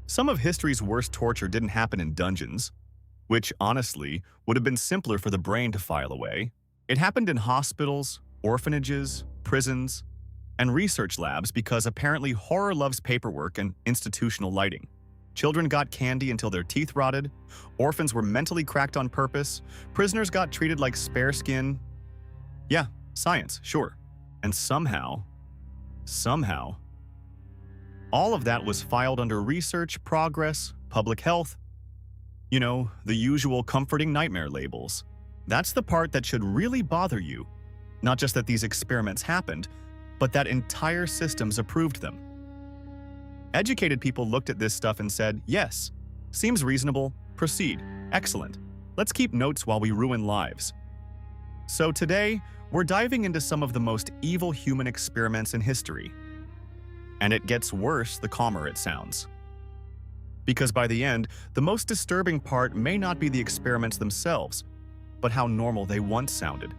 Some of history's worst torture didn't happen in dungeons, which, honestly, would have been simpler for the brain to file away. It happened in hospitals, orphanages, prisons, and research labs because apparently horror loves paperwork and institutional lighting. Children got candy until their teeth rotted, orphans were mentally cracked on purpose, prisoners got treated like spare skin. Yeah, science, sure. And somehow, all of that was filed under research, progress, public health. You know, the usual comforting nightmare labels. That's the part that should really bother you. Not just that these experiments happened, but that entire systems approved them. Educated people looked at this stuff and said, yes, seems reasonable, proceed, excellent. Let's keep notes while we ruin lives. So today, we're diving into some of the most evil human experiments in history. And it gets worse the calmer it sounds. Because by the end, the most disturbing part may not be the experiments themselves, but how normal they once sounded.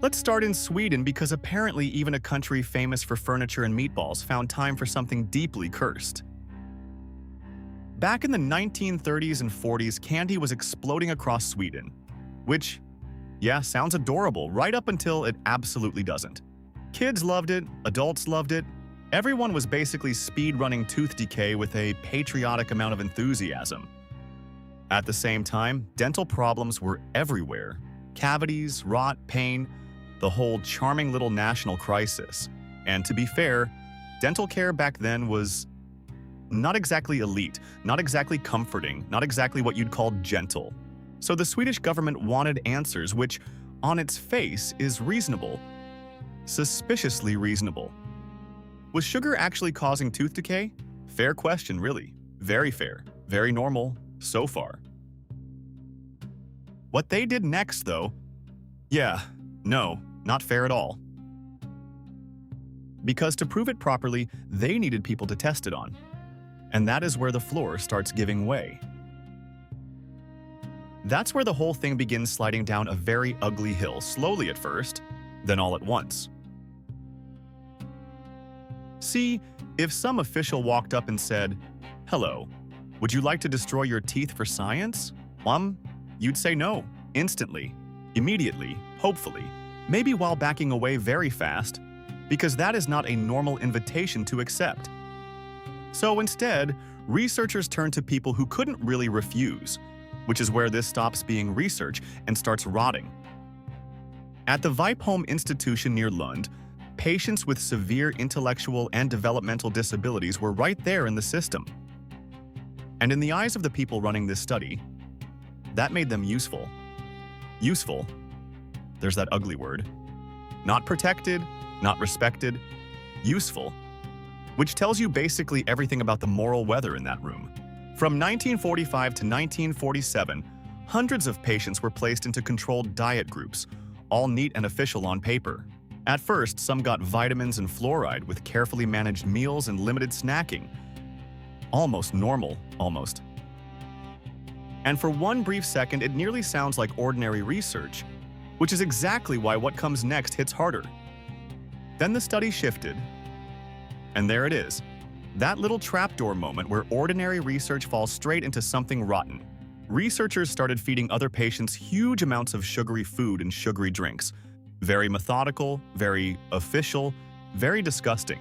Let's start in Sweden because apparently even a country famous for furniture and meatballs found time for something deeply cursed. Back in the 1930s and 40s, candy was exploding across Sweden, which, yeah, sounds adorable right up until it absolutely doesn't. Kids loved it, adults loved it, everyone was basically speed-running tooth decay with a patriotic amount of enthusiasm. At the same time, dental problems were everywhere. Cavities, rot, pain, the whole charming little national crisis. And to be fair, dental care back then was not exactly elite, not exactly comforting, not exactly what you'd call gentle. So the Swedish government wanted answers, which, on its face, is reasonable. Suspiciously reasonable. Was sugar actually causing tooth decay? Fair question, really. Very fair. Very normal, so far. What they did next, though, yeah, no, not fair at all. Because to prove it properly, they needed people to test it on. And that is where the floor starts giving way. That's where the whole thing begins sliding down a very ugly hill, slowly at first, then all at once. See, if some official walked up and said, "Hello, would you like to destroy your teeth for science?" You'd say no, instantly, immediately, hopefully, maybe while backing away very fast, because that is not a normal invitation to accept. So instead, researchers turned to people who couldn't really refuse, which is where this stops being research and starts rotting. At the Vipholm Institution near Lund, patients with severe intellectual and developmental disabilities were right there in the system. And in the eyes of the people running this study, that made them useful. Useful. There's that ugly word. Not protected, not respected, useful. Which tells you basically everything about the moral weather in that room. From 1945 to 1947, hundreds of patients were placed into controlled diet groups, all neat and official on paper. At first, some got vitamins and fluoride with carefully managed meals and limited snacking. Almost normal, almost. And for one brief second, it nearly sounds like ordinary research, which is exactly why what comes next hits harder. Then the study shifted, and there it is. That little trapdoor moment where ordinary research falls straight into something rotten. Researchers started feeding other patients huge amounts of sugary food and sugary drinks. Very methodical, very official, very disgusting.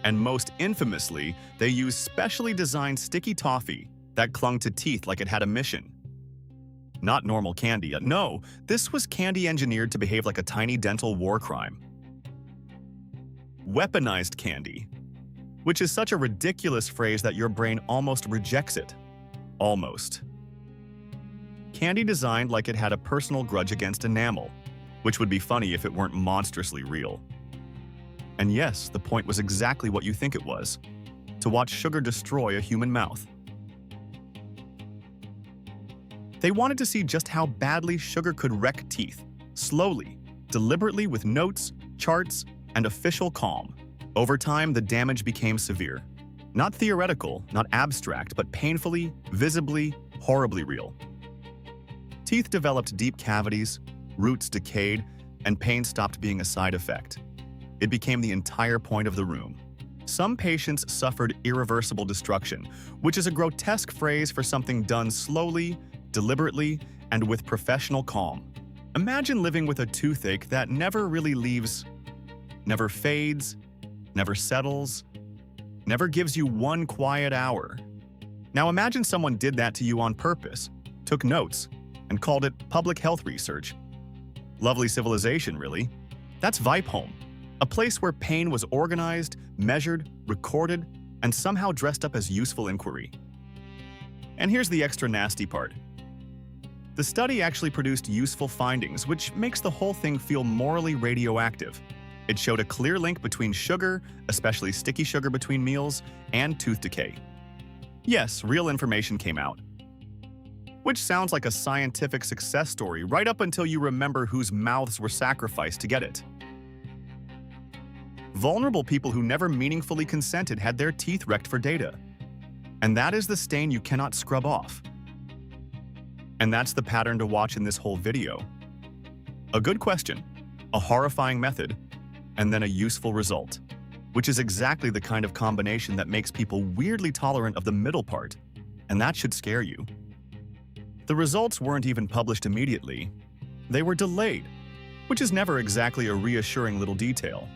And most infamously, they used specially designed sticky toffee that clung to teeth like it had a mission. Not normal candy. No, this was candy engineered to behave like a tiny dental war crime. Weaponized candy, which is such a ridiculous phrase that your brain almost rejects it. Almost. Candy designed like it had a personal grudge against enamel, which would be funny if it weren't monstrously real. And yes, the point was exactly what you think it was, to watch sugar destroy a human mouth. They wanted to see just how badly sugar could wreck teeth, slowly, deliberately with notes, charts, and official calm. Over time, the damage became severe. Not theoretical, not abstract, but painfully, visibly, horribly real. Teeth developed deep cavities, roots decayed, and pain stopped being a side effect. It became the entire point of the room. Some patients suffered irreversible destruction, which is a grotesque phrase for something done slowly, deliberately, and with professional calm. Imagine living with a toothache that never really leaves, never fades, never settles, never gives you one quiet hour. Now imagine someone did that to you on purpose, took notes, and called it public health research. Lovely civilization, really. That's Home, a place where pain was organized, measured, recorded, and somehow dressed up as useful inquiry. And here's the extra nasty part. The study actually produced useful findings, which makes the whole thing feel morally radioactive. It showed a clear link between sugar, especially sticky sugar between meals, and tooth decay. Yes, real information came out. Which sounds like a scientific success story right up until you remember whose mouths were sacrificed to get it. Vulnerable people who never meaningfully consented had their teeth wrecked for data. And that is the stain you cannot scrub off. And that's the pattern to watch in this whole video. A good question, a horrifying method, and then a useful result, which is exactly the kind of combination that makes people weirdly tolerant of the middle part, and that should scare you. The results weren't even published immediately. They were delayed, which is never exactly a reassuring little detail.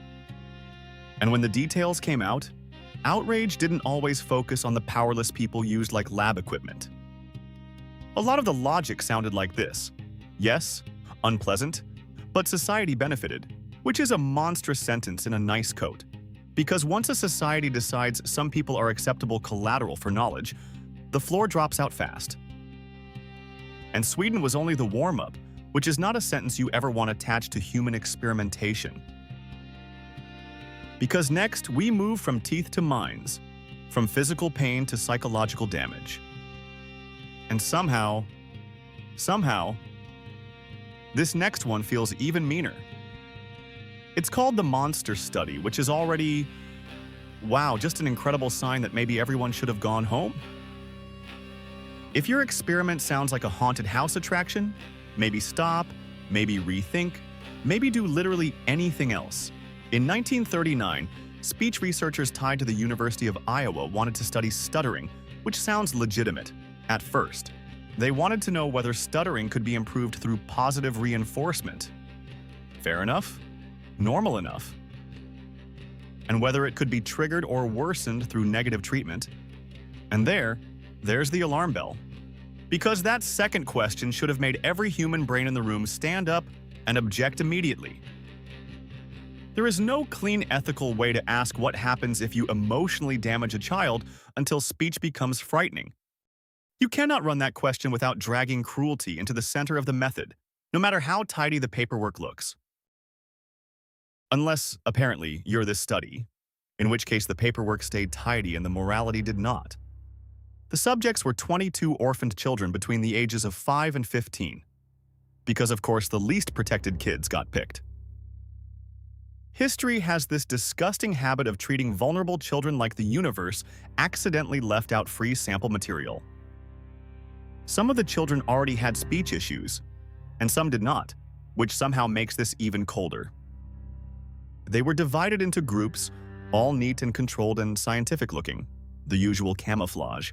And when the details came out, outrage didn't always focus on the powerless people used like lab equipment. A lot of the logic sounded like this. Yes, unpleasant, but society benefited, which is a monstrous sentence in a nice coat. Because once a society decides some people are acceptable collateral for knowledge, the floor drops out fast. And Sweden was only the warm-up, which is not a sentence you ever want attached to human experimentation. Because next, we move from teeth to minds, from physical pain to psychological damage. And somehow, this next one feels even meaner. It's called the monster study, which is already, wow, just an incredible sign that maybe everyone should have gone home. If your experiment sounds like a haunted house attraction, maybe stop, maybe rethink, maybe do literally anything else. In 1939, speech researchers tied to the University of Iowa wanted to study stuttering, which sounds legitimate at first. They wanted to know whether stuttering could be improved through positive reinforcement. Fair enough? Normal enough? And whether it could be triggered or worsened through negative treatment. And there's the alarm bell. Because that second question should have made every human brain in the room stand up and object immediately. There is no clean ethical way to ask what happens if you emotionally damage a child until speech becomes frightening. You cannot run that question without dragging cruelty into the center of the method, no matter how tidy the paperwork looks. Unless, apparently, you're this study, in which case the paperwork stayed tidy and the morality did not. The subjects were 22 orphaned children between the ages of 5 and 15, because of course the least protected kids got picked. History has this disgusting habit of treating vulnerable children like the universe accidentally left out free sample material. Some of the children already had speech issues, and some did not, which somehow makes this even colder. They were divided into groups, all neat and controlled and scientific-looking, the usual camouflage.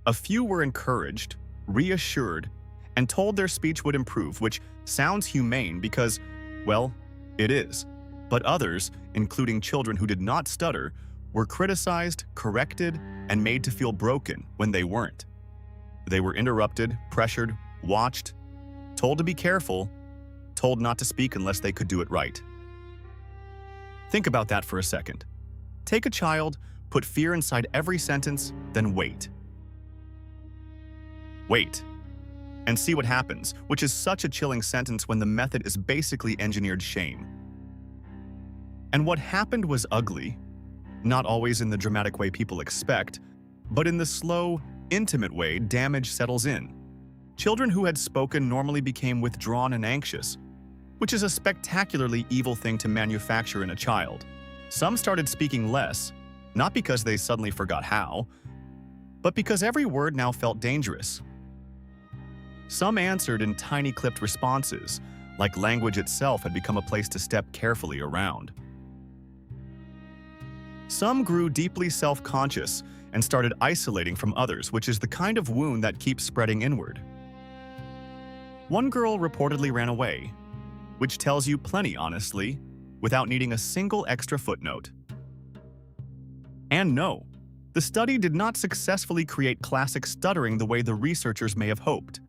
A few were encouraged, reassured, and told their speech would improve, which sounds humane because, well, it is. But others, including children who did not stutter, were criticized, corrected, and made to feel broken when they weren't. They were interrupted, pressured, watched, told to be careful, told not to speak unless they could do it right. Think about that for a second. Take a child, put fear inside every sentence, then wait. Wait. And see what happens, which is such a chilling sentence when the method is basically engineered shame. And what happened was ugly. Not always in the dramatic way people expect, but in the slow, intimate way damage settles in. Children who had spoken normally became withdrawn and anxious, which is a spectacularly evil thing to manufacture in a child. Some started speaking less, not because they suddenly forgot how, but because every word now felt dangerous. Some answered in tiny clipped responses, like language itself had become a place to step carefully around. Some grew deeply self-conscious and started isolating from others, which is the kind of wound that keeps spreading inward. One girl reportedly ran away, which tells you plenty, honestly, without needing a single extra footnote. And no, the study did not successfully create classic stuttering the way the researchers may have hoped.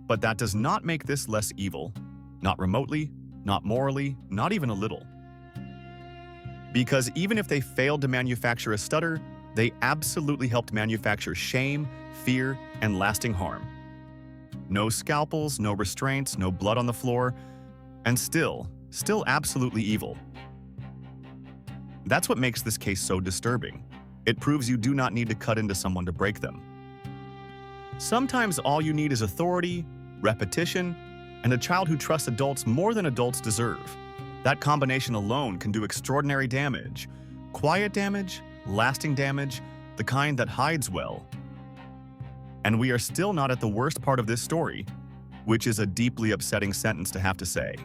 But that does not make this less evil, not remotely, not morally, not even a little. Because even if they failed to manufacture a stutter, they absolutely helped manufacture shame, fear, and lasting harm. No scalpels, no restraints, no blood on the floor, and still absolutely evil. That's what makes this case so disturbing. It proves you do not need to cut into someone to break them. Sometimes all you need is authority, repetition, and a child who trusts adults more than adults deserve. That combination alone can do extraordinary damage. Quiet damage, lasting damage, the kind that hides well. And we are still not at the worst part of this story, which is a deeply upsetting sentence to have to say.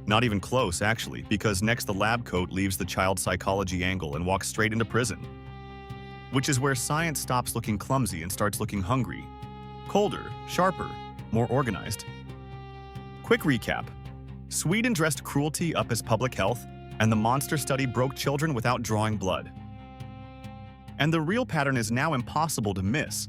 Not even close, actually, because next the lab coat leaves the child psychology angle and walks straight into prison. Which is where science stops looking clumsy and starts looking hungry. Colder, sharper, more organized. Quick recap. Sweden dressed cruelty up as public health, and the monster study broke children without drawing blood. And the real pattern is now impossible to miss.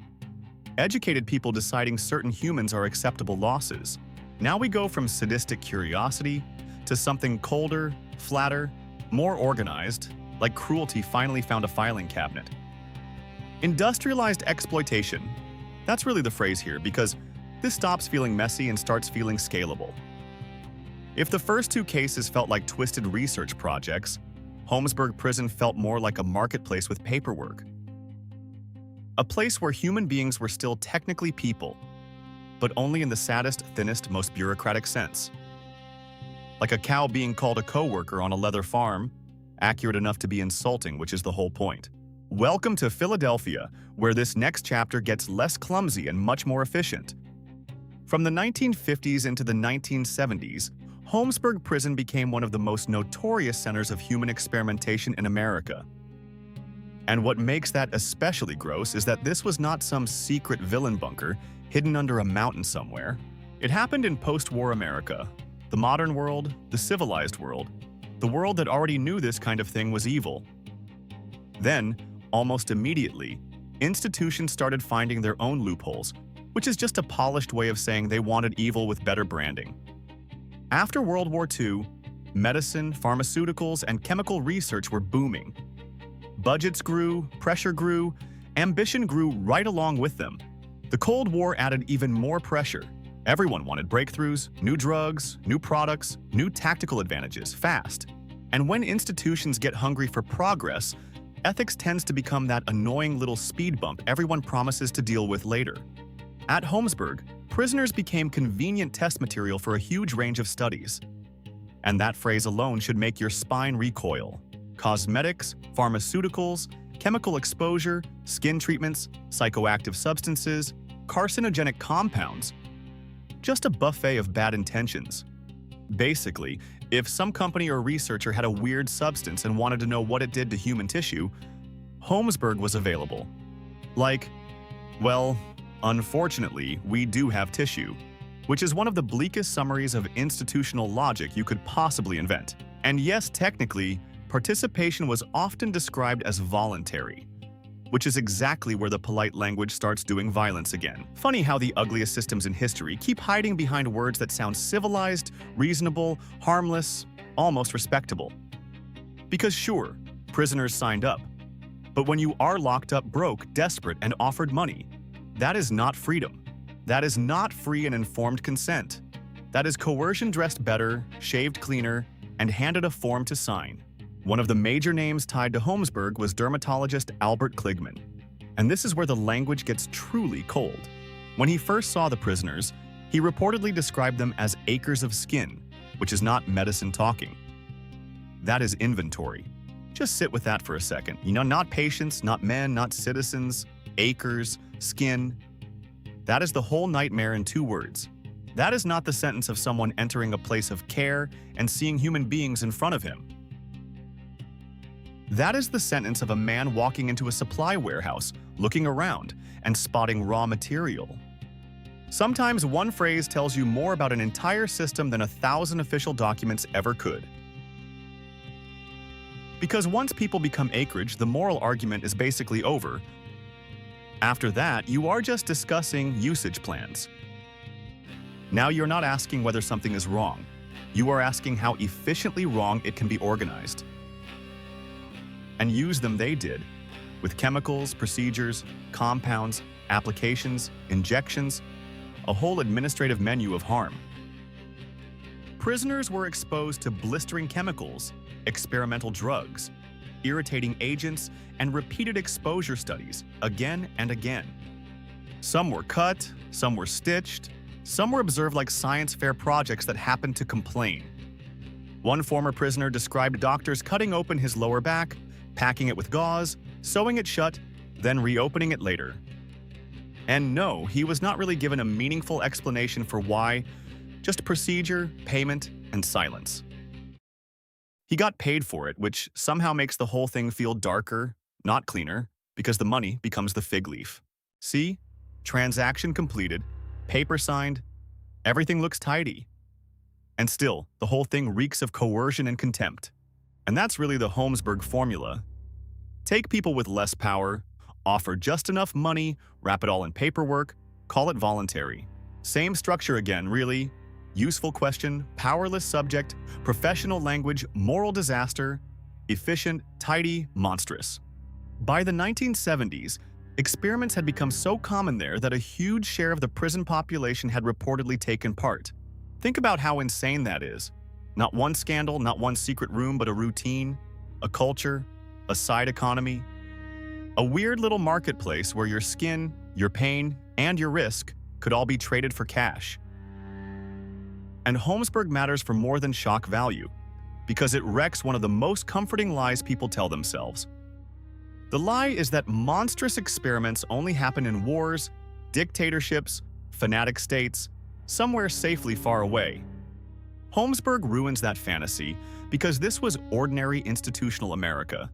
Educated people deciding certain humans are acceptable losses. Now we go from sadistic curiosity to something colder, flatter, more organized, like cruelty finally found a filing cabinet. Industrialized exploitation. That's really the phrase here, because this stops feeling messy and starts feeling scalable. If the first two cases felt like twisted research projects, Holmesburg prison felt more like a marketplace with paperwork. A place where human beings were still technically people, but only in the saddest, thinnest, most bureaucratic sense. Like a cow being called a coworker on a leather farm, accurate enough to be insulting, which is the whole point. Welcome to Philadelphia, where this next chapter gets less clumsy and much more efficient. From the 1950s into the 1970s, Holmesburg prison became one of the most notorious centers of human experimentation in America. And what makes that especially gross is that this was not some secret villain bunker hidden under a mountain somewhere. It happened in post-war America, the modern world, the civilized world, the world that already knew this kind of thing was evil. Then, almost immediately, institutions started finding their own loopholes, which is just a polished way of saying they wanted evil with better branding. After World War II, medicine, pharmaceuticals, and chemical research were booming. Budgets grew, pressure grew, ambition grew right along with them. The Cold War added even more pressure. Everyone wanted breakthroughs, new drugs, new products, new tactical advantages, fast. And when institutions get hungry for progress, ethics tends to become that annoying little speed bump everyone promises to deal with later. At Holmesburg, prisoners became convenient test material for a huge range of studies. And that phrase alone should make your spine recoil. Cosmetics, pharmaceuticals, chemical exposure, skin treatments, psychoactive substances, carcinogenic compounds. Just a buffet of bad intentions. Basically, if some company or researcher had a weird substance and wanted to know what it did to human tissue, Holmesburg was available. Like, well, unfortunately, we do have tissue, which is one of the bleakest summaries of institutional logic you could possibly invent. And yes, technically, participation was often described as voluntary, which is exactly where the polite language starts doing violence again. Funny how the ugliest systems in history keep hiding behind words that sound civilized, reasonable, harmless, almost respectable. Because sure, prisoners signed up. But when you are locked up broke, desperate, and offered money, that is not freedom. That is not free and informed consent. That is coercion dressed better, shaved cleaner, and handed a form to sign. One of the major names tied to Holmesburg was dermatologist Albert Kligman. And this is where the language gets truly cold. When he first saw the prisoners, he reportedly described them as acres of skin, which is not medicine talking. That is inventory. Just sit with that for a second. Not patients, not men, not citizens, acres, skin. That is the whole nightmare in 2 words. That is not the sentence of someone entering a place of care and seeing human beings in front of him. That is the sentence of a man walking into a supply warehouse, looking around, and spotting raw material. Sometimes one phrase tells you more about an entire system than 1,000 official documents ever could. Because once people become acreage, the moral argument is basically over. After that, you are just discussing usage plans. Now you're not asking whether something is wrong. You are asking how efficiently wrong it can be organized. And use them they did, with chemicals, procedures, compounds, applications, injections, a whole administrative menu of harm. Prisoners were exposed to blistering chemicals, experimental drugs, irritating agents, and repeated exposure studies again and again. Some were cut, some were stitched, some were observed like science fair projects that happened to complain. One former prisoner described doctors cutting open his lower back, packing it with gauze, sewing it shut, then reopening it later. And no, he was not really given a meaningful explanation for why, just procedure, payment, and silence. He got paid for it, which somehow makes the whole thing feel darker, not cleaner, because the money becomes the fig leaf. See? Transaction completed, paper signed, everything looks tidy. And still, the whole thing reeks of coercion and contempt. And that's really the Holmesburg formula. Take people with less power, offer just enough money, wrap it all in paperwork, call it voluntary. Same structure again, really. Useful question, powerless subject, professional language, moral disaster, efficient, tidy, monstrous. By the 1970s, experiments had become so common there that a huge share of the prison population had reportedly taken part. Think about how insane that is. Not one scandal, not one secret room, but a routine, a culture, a side economy. A weird little marketplace where your skin, your pain, and your risk could all be traded for cash. And Holmesburg matters for more than shock value, because it wrecks one of the most comforting lies people tell themselves. The lie is that monstrous experiments only happen in wars, dictatorships, fanatic states, somewhere safely far away. Holmesburg ruins that fantasy because this was ordinary institutional America.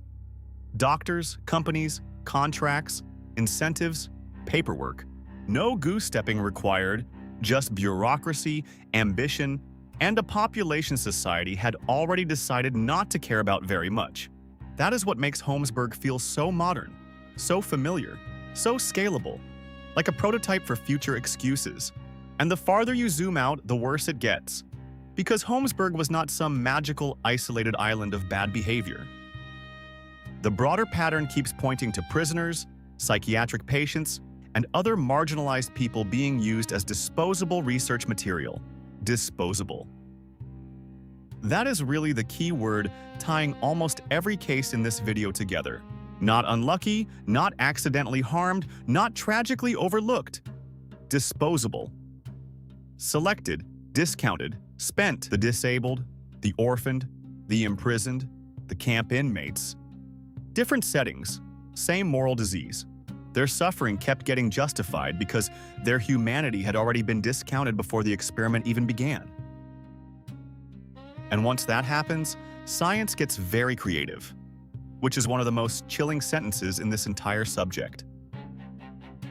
Doctors, companies, contracts, incentives, paperwork. No goose-stepping required, just bureaucracy, ambition, and a population society had already decided not to care about very much. That is what makes Holmesburg feel so modern, so familiar, so scalable, like a prototype for future excuses. And the farther you zoom out, the worse it gets. Because Holmesburg was not some magical, isolated island of bad behavior. The broader pattern keeps pointing to prisoners, psychiatric patients, and other marginalized people being used as disposable research material. Disposable. That is really the key word tying almost every case in this video together. Not unlucky, not accidentally harmed, not tragically overlooked. Disposable. Selected, discounted, spent. The disabled, the orphaned, the imprisoned, the camp inmates. Different settings, same moral disease. Their suffering kept getting justified because their humanity had already been discounted before the experiment even began. And once that happens, science gets very creative, which is one of the most chilling sentences in this entire subject.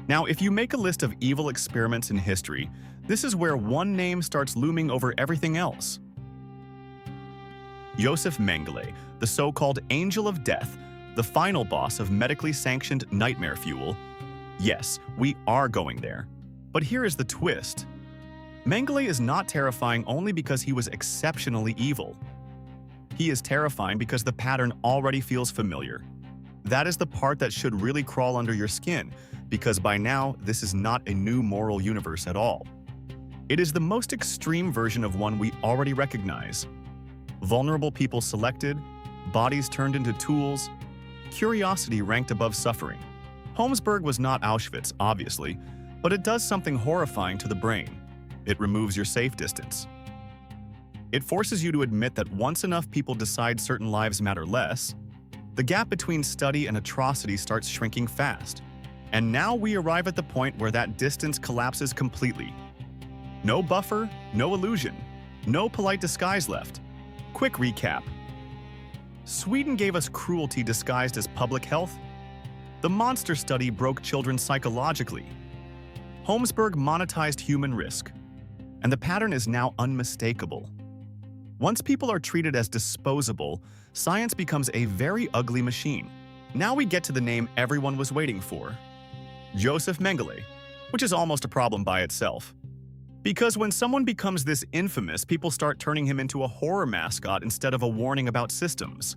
Now, if you make a list of evil experiments in history, this is where one name starts looming over everything else. Josef Mengele, the so-called Angel of Death, the final boss of medically sanctioned nightmare fuel. Yes, we are going there. But here is the twist. Mengele is not terrifying only because he was exceptionally evil. He is terrifying because the pattern already feels familiar. That is the part that should really crawl under your skin, because by now, this is not a new moral universe at all. It is the most extreme version of one we already recognize. Vulnerable people selected, bodies turned into tools, curiosity ranked above suffering. Holmesburg was not Auschwitz, obviously, but it does something horrifying to the brain. It removes your safe distance. It forces you to admit that once enough people decide certain lives matter less, the gap between study and atrocity starts shrinking fast. And now we arrive at the point where that distance collapses completely. No buffer, no illusion, no polite disguise left. Quick recap. Sweden gave us cruelty disguised as public health. The monster study broke children psychologically. Holmesburg monetized human risk. And the pattern is now unmistakable. Once people are treated as disposable, science becomes a very ugly machine. Now we get to the name everyone was waiting for. Joseph Mengele, which is almost a problem by itself. Because when someone becomes this infamous, people start turning him into a horror mascot instead of a warning about systems.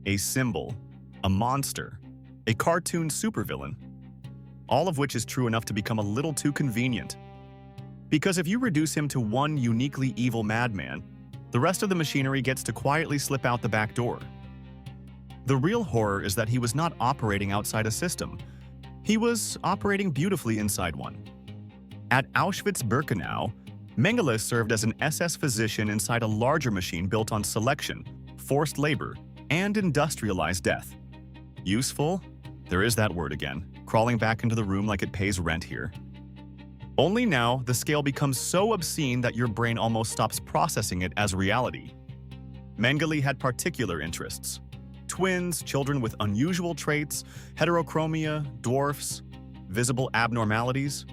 A symbol, a monster, a cartoon supervillain. All of which is true enough to become a little too convenient. Because if you reduce him to one uniquely evil madman, the rest of the machinery gets to quietly slip out the back door. The real horror is that he was not operating outside a system. He was operating beautifully inside one. At Auschwitz-Birkenau, Mengele served as an SS physician inside a larger machine built on selection, forced labor, and industrialized death. Useful? There is that word again, crawling back into the room like it pays rent here. Only now, the scale becomes so obscene that your brain almost stops processing it as reality. Mengele had particular interests. Twins, children with unusual traits, heterochromia, dwarfs, visible abnormalities.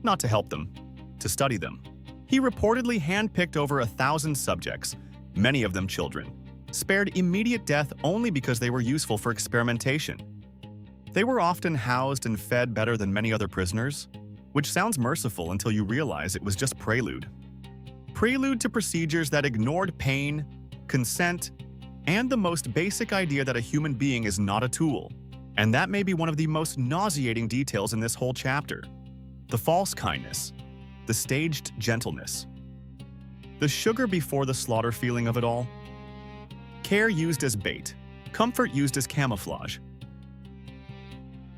Not to help them, to study them. He reportedly handpicked over 1,000 subjects, many of them children, spared immediate death only because they were useful for experimentation. They were often housed and fed better than many other prisoners, which sounds merciful until you realize it was just prelude. Prelude to procedures that ignored pain, consent, and the most basic idea that a human being is not a tool. And that may be one of the most nauseating details in this whole chapter. The false kindness, the staged gentleness. The sugar before the slaughter feeling of it all. Care used as bait, comfort used as camouflage.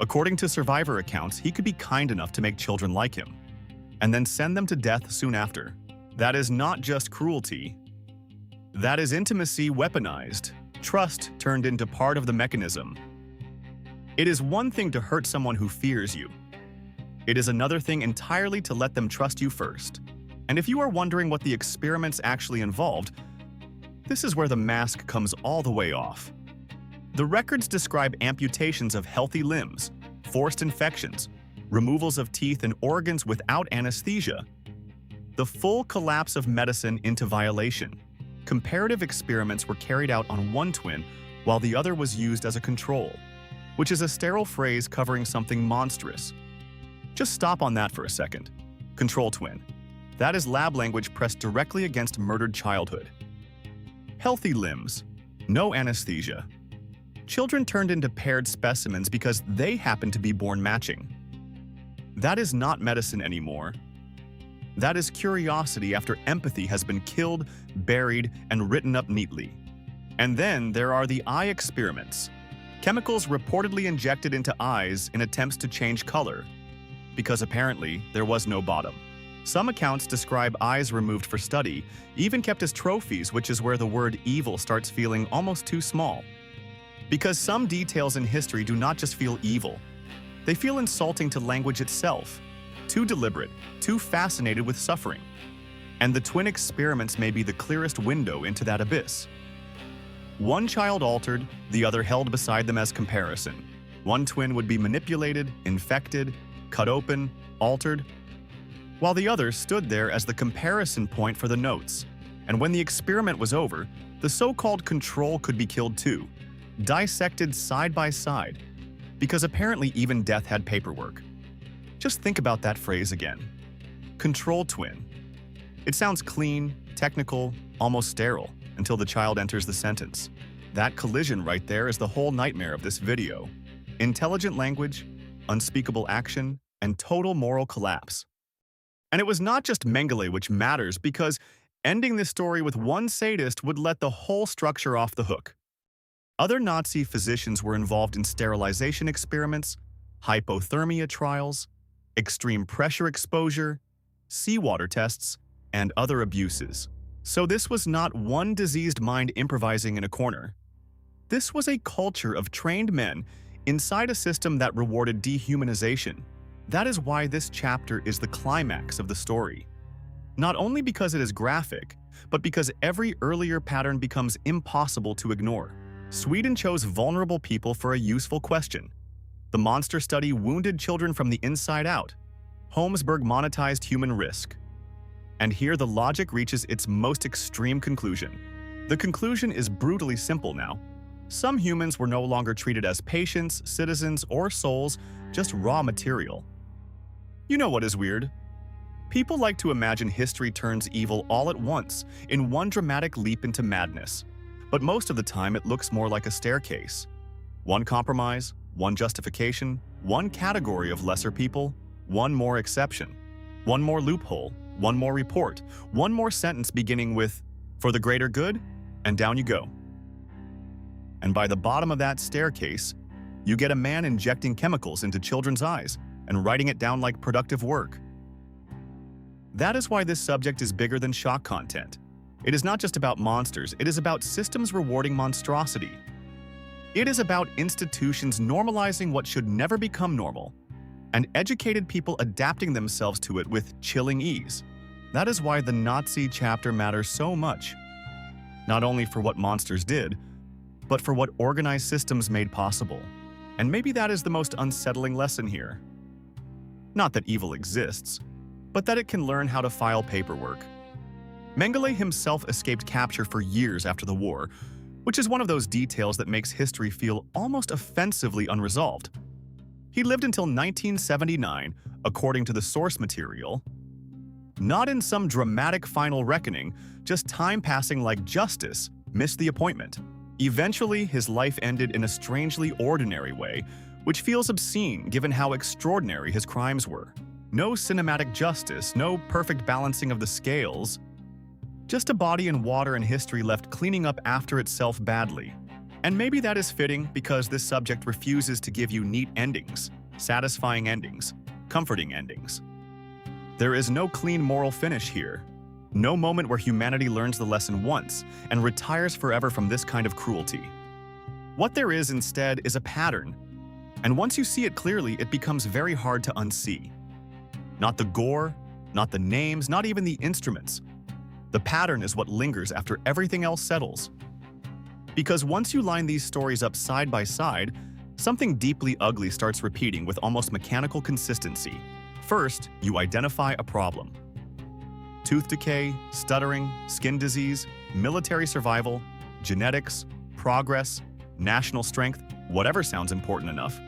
According to survivor accounts, he could be kind enough to make children like him, and then send them to death soon after. That is not just cruelty. That is intimacy weaponized, trust turned into part of the mechanism. It is one thing to hurt someone who fears you. It is another thing entirely to let them trust you first. And if you are wondering what the experiments actually involved, this is where the mask comes all the way off. The records describe amputations of healthy limbs, forced infections, removals of teeth and organs without anesthesia, the full collapse of medicine into violation. Comparative experiments were carried out on one twin while the other was used as a control, which is a sterile phrase covering something monstrous. Just stop on that for a second. Control twin. That is lab language pressed directly against murdered childhood. Healthy limbs. No anesthesia. Children turned into paired specimens because they happened to be born matching. That is not medicine anymore. That is curiosity after empathy has been killed, buried, and written up neatly. And then there are the eye experiments. Chemicals reportedly injected into eyes in attempts to change color, because apparently there was no bottom. Some accounts describe eyes removed for study, even kept as trophies, which is where the word evil starts feeling almost too small. Because some details in history do not just feel evil. They feel insulting to language itself, too deliberate, too fascinated with suffering. And the twin experiments may be the clearest window into that abyss. One child altered, the other held beside them as comparison. One twin would be manipulated, infected, cut open, altered, while the other stood there as the comparison point for the notes. And when the experiment was over, the so-called control could be killed too, dissected side by side, because apparently even death had paperwork. Just think about that phrase again. Control twin. It sounds clean, technical, almost sterile, until the child enters the sentence. That collision right there is the whole nightmare of this video. Intelligent language, unspeakable action, and total moral collapse. And it was not just Mengele which matters, because ending this story with one sadist would let the whole structure off the hook. Other Nazi physicians were involved in sterilization experiments, hypothermia trials, extreme pressure exposure, seawater tests, and other abuses. So this was not one diseased mind improvising in a corner. This was a culture of trained men inside a system that rewarded dehumanization. That is why this chapter is the climax of the story. Not only because it is graphic, but because every earlier pattern becomes impossible to ignore. Sweden chose vulnerable people for a useful question. The monster study wounded children from the inside out. Holmesburg monetized human risk. And here the logic reaches its most extreme conclusion. The conclusion is brutally simple now. Some humans were no longer treated as patients, citizens, or souls, just raw material. You know what is weird? People like to imagine history turns evil all at once, in one dramatic leap into madness. But most of the time it looks more like a staircase. One compromise, one justification, one category of lesser people, one more exception, one more loophole, one more report, one more sentence beginning with, "For the greater good," and down you go. And by the bottom of that staircase, you get a man injecting chemicals into children's eyes and writing it down like productive work. That is why this subject is bigger than shock content. It is not just about monsters, it is about systems rewarding monstrosity. It is about institutions normalizing what should never become normal, and educated people adapting themselves to it with chilling ease. That is why the Nazi chapter matters so much. Not only for what monsters did, but for what organized systems made possible. And maybe that is the most unsettling lesson here. Not that evil exists, but that it can learn how to file paperwork. Mengele himself escaped capture for years after the war, which is one of those details that makes history feel almost offensively unresolved. He lived until 1979, according to the source material. Not in some dramatic final reckoning, just time passing like justice missed the appointment. Eventually, his life ended in a strangely ordinary way, which feels obscene given how extraordinary his crimes were. No cinematic justice, no perfect balancing of the scales. Just a body in water and history left cleaning up after itself badly. And maybe that is fitting because this subject refuses to give you neat endings, satisfying endings, comforting endings. There is no clean moral finish here. No moment where humanity learns the lesson once and retires forever from this kind of cruelty. What there is instead is a pattern, and once you see it clearly, it becomes very hard to unsee. Not the gore, not the names, not even the instruments. The pattern is what lingers after everything else settles. Because once you line these stories up side by side, something deeply ugly starts repeating with almost mechanical consistency. First, you identify a problem. Tooth decay, stuttering, skin disease, military survival, genetics, progress, national strength, whatever sounds important enough.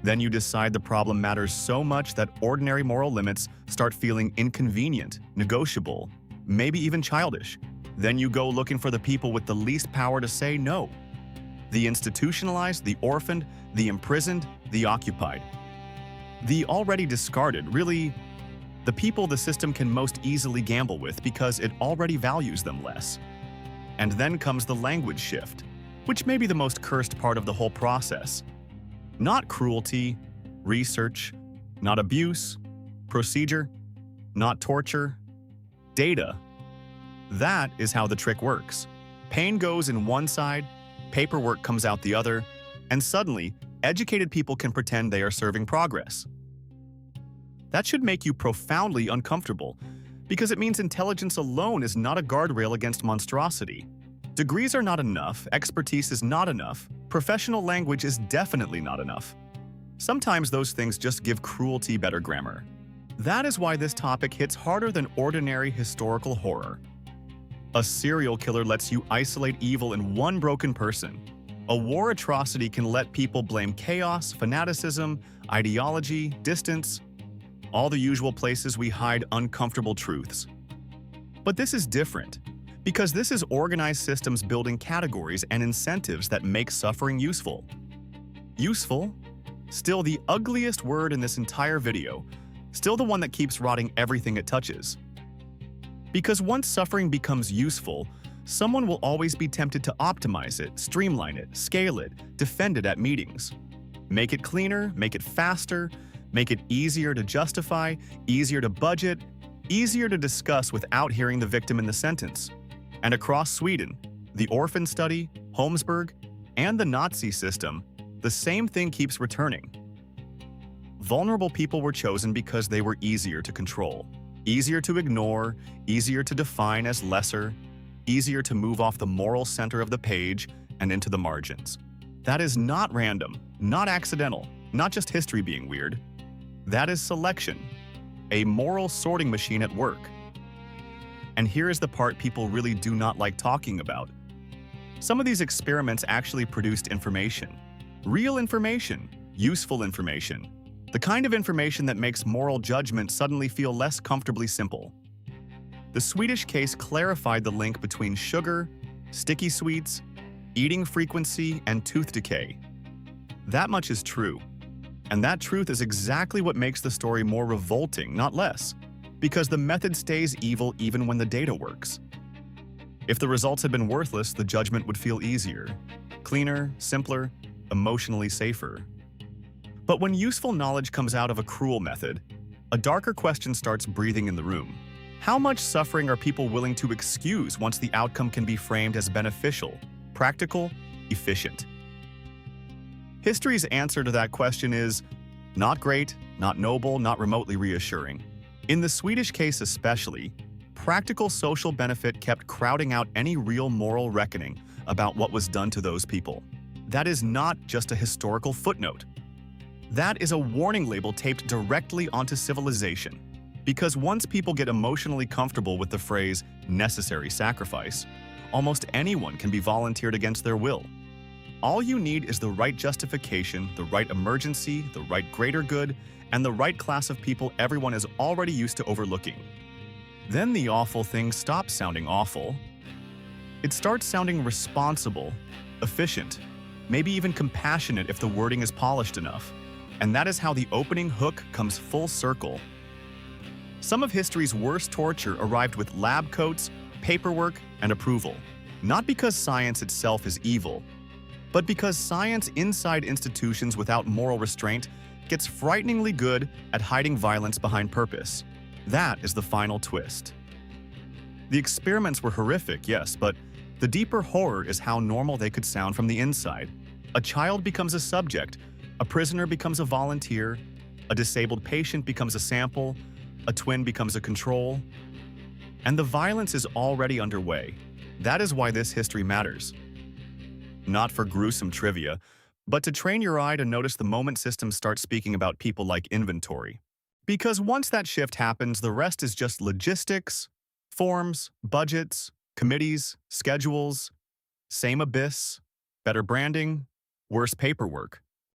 Then you decide the problem matters so much that ordinary moral limits start feeling inconvenient, negotiable, maybe even childish. Then you go looking for the people with the least power to say no. The institutionalized, the orphaned, the imprisoned, the occupied. The already discarded, really, the people the system can most easily gamble with because it already values them less. And then comes the language shift, which may be the most cursed part of the whole process. Not cruelty, research, not abuse, procedure, not torture, data. That is how the trick works. Pain goes in one side, paperwork comes out the other, and suddenly, educated people can pretend they are serving progress. That should make you profoundly uncomfortable, because it means intelligence alone is not a guardrail against monstrosity. Degrees are not enough, expertise is not enough, professional language is definitely not enough. Sometimes those things just give cruelty better grammar. That is why this topic hits harder than ordinary historical horror. A serial killer lets you isolate evil in one broken person. A war atrocity can let people blame chaos, fanaticism, ideology, distance, all the usual places we hide uncomfortable truths. But this is different, because this is organized systems building categories and incentives that make suffering useful. Useful? Still the ugliest word in this entire video, still the one that keeps rotting everything it touches. Because once suffering becomes useful, someone will always be tempted to optimize it, streamline it, scale it, defend it at meetings. Make it cleaner, make it faster, make it easier to justify, easier to budget, easier to discuss without hearing the victim in the sentence. And across Sweden, the orphan study, Holmesburg, and the Nazi system, the same thing keeps returning. Vulnerable people were chosen because they were easier to control, easier to ignore, easier to define as lesser, easier to move off the moral center of the page and into the margins. That is not random, not accidental, not just history being weird. That is selection, a moral sorting machine at work. And here is the part people really do not like talking about. Some of these experiments actually produced information. Real information, useful information. The kind of information that makes moral judgment suddenly feel less comfortably simple. The Swedish case clarified the link between sugar, sticky sweets, eating frequency, and tooth decay. That much is true. And that truth is exactly what makes the story more revolting, not less, because the method stays evil even when the data works. If the results had been worthless, the judgment would feel easier, cleaner, simpler, emotionally safer. But when useful knowledge comes out of a cruel method, a darker question starts breathing in the room. How much suffering are people willing to excuse once the outcome can be framed as beneficial, practical, efficient? History's answer to that question is not great, not noble, not remotely reassuring. In the Swedish case especially, practical social benefit kept crowding out any real moral reckoning about what was done to those people. That is not just a historical footnote. That is a warning label taped directly onto civilization. Because once people get emotionally comfortable with the phrase necessary sacrifice, almost anyone can be volunteered against their will. All you need is the right justification, the right emergency, the right greater good, and the right class of people everyone is already used to overlooking. Then the awful thing stops sounding awful. It starts sounding responsible, efficient, maybe even compassionate if the wording is polished enough. And that is how the opening hook comes full circle. Some of history's worst torture arrived with lab coats, paperwork, and approval. Not because science itself is evil, but because science inside institutions without moral restraint gets frighteningly good at hiding violence behind purpose. That is the final twist. The experiments were horrific, yes, but the deeper horror is how normal they could sound from the inside. A child becomes a subject, a prisoner becomes a volunteer, a disabled patient becomes a sample, a twin becomes a control, and the violence is already underway. That is why this history matters. Not for gruesome trivia, but to train your eye to notice the moment systems start speaking about people like inventory. Because once that shift happens, the rest is just logistics, forms, budgets, committees, schedules, same abyss, better branding, worse paperwork.